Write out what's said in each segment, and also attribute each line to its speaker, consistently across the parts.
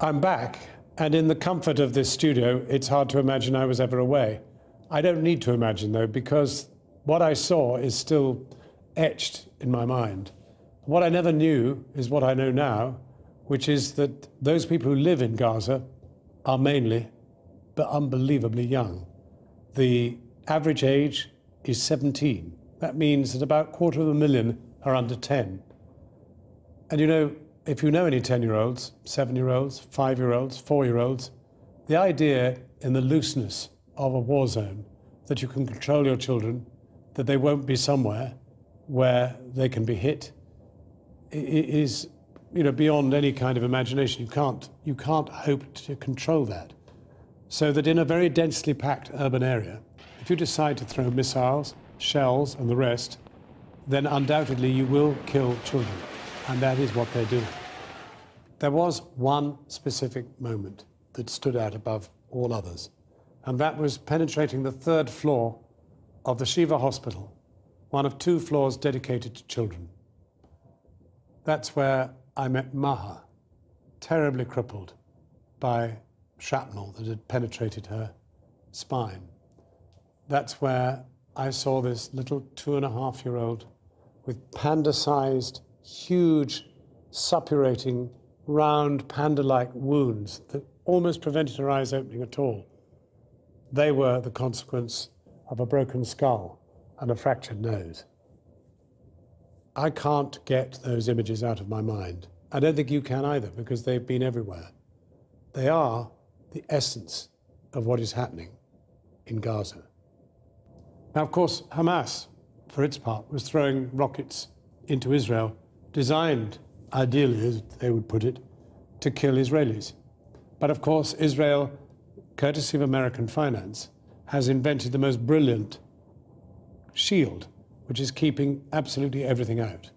Speaker 1: I'm back, and in the comfort of this studio, it's hard to imagine I was ever away. I don't need to imagine, though, because what I saw is still etched in my mind. What I never knew is what I know now, which is that those people who live in Gaza are mainly, but unbelievably young. The average age is 17. That means that about 250,000 are under 10. And you know, if you know any 10-year-olds, 7-year-olds, 5-year-olds, 4-year-olds, the idea in the looseness of a war zone that you can control your children, that they won't be somewhere where they can be hit, is, you know, beyond any kind of imagination. You can't hope to control that. So that in a very densely packed urban area, if you decide to throw missiles, shells and the rest, then undoubtedly you will kill children. And that is what they're doing. There was one specific moment that stood out above all others, and that was penetrating the 3rd floor of the Shiva Hospital, one of 2 floors dedicated to children. That's where I met Maha, terribly crippled by shrapnel that had penetrated her spine. That's where I saw this little 2.5-year-old with panda-sized, huge, suppurating, round, panda-like wounds that almost prevented her eyes opening at all. They were the consequence of a broken skull and a fractured nose. I can't get those images out of my mind. I don't think you can either, because they've been everywhere. They are the essence of what is happening in Gaza. Now, of course, Hamas, for its part, was throwing rockets into Israel, designed, ideally, as they would put it, to kill Israelis. But of course, Israel, courtesy of American finance, has invented the most brilliant shield, which is keeping absolutely everything out.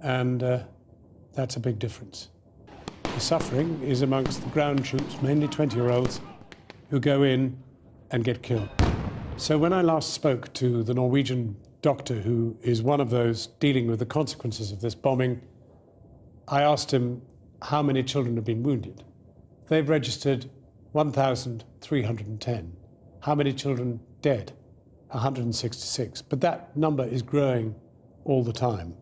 Speaker 1: And that's a big difference. The suffering is amongst the ground troops, mainly 20-year-olds, who go in and get killed. So when I last spoke to the Norwegian doctor who is one of those dealing with the consequences of this bombing, I asked him how many children have been wounded. They've registered 1,310. How many children dead? 166. But that number is growing all the time.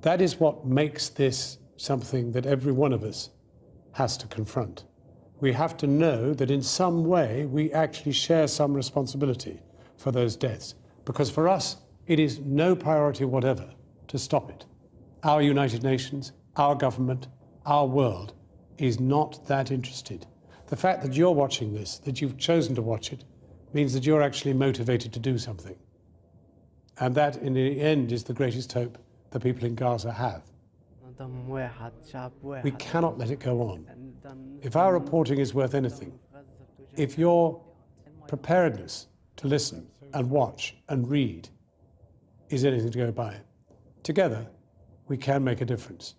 Speaker 1: That is what makes this something that every one of us has to confront. We have to know that in some way we actually share some responsibility for those deaths, because for us it is no priority whatever to stop it. Our United Nations, our government, our world is not that interested. The fact that you're watching this, that you've chosen to watch it, means that you're actually motivated to do something. And that, in the end, is the greatest hope the people in Gaza have. We cannot let it go on. If our reporting is worth anything, if your preparedness to listen and watch and read is anything to go by, together we can make a difference.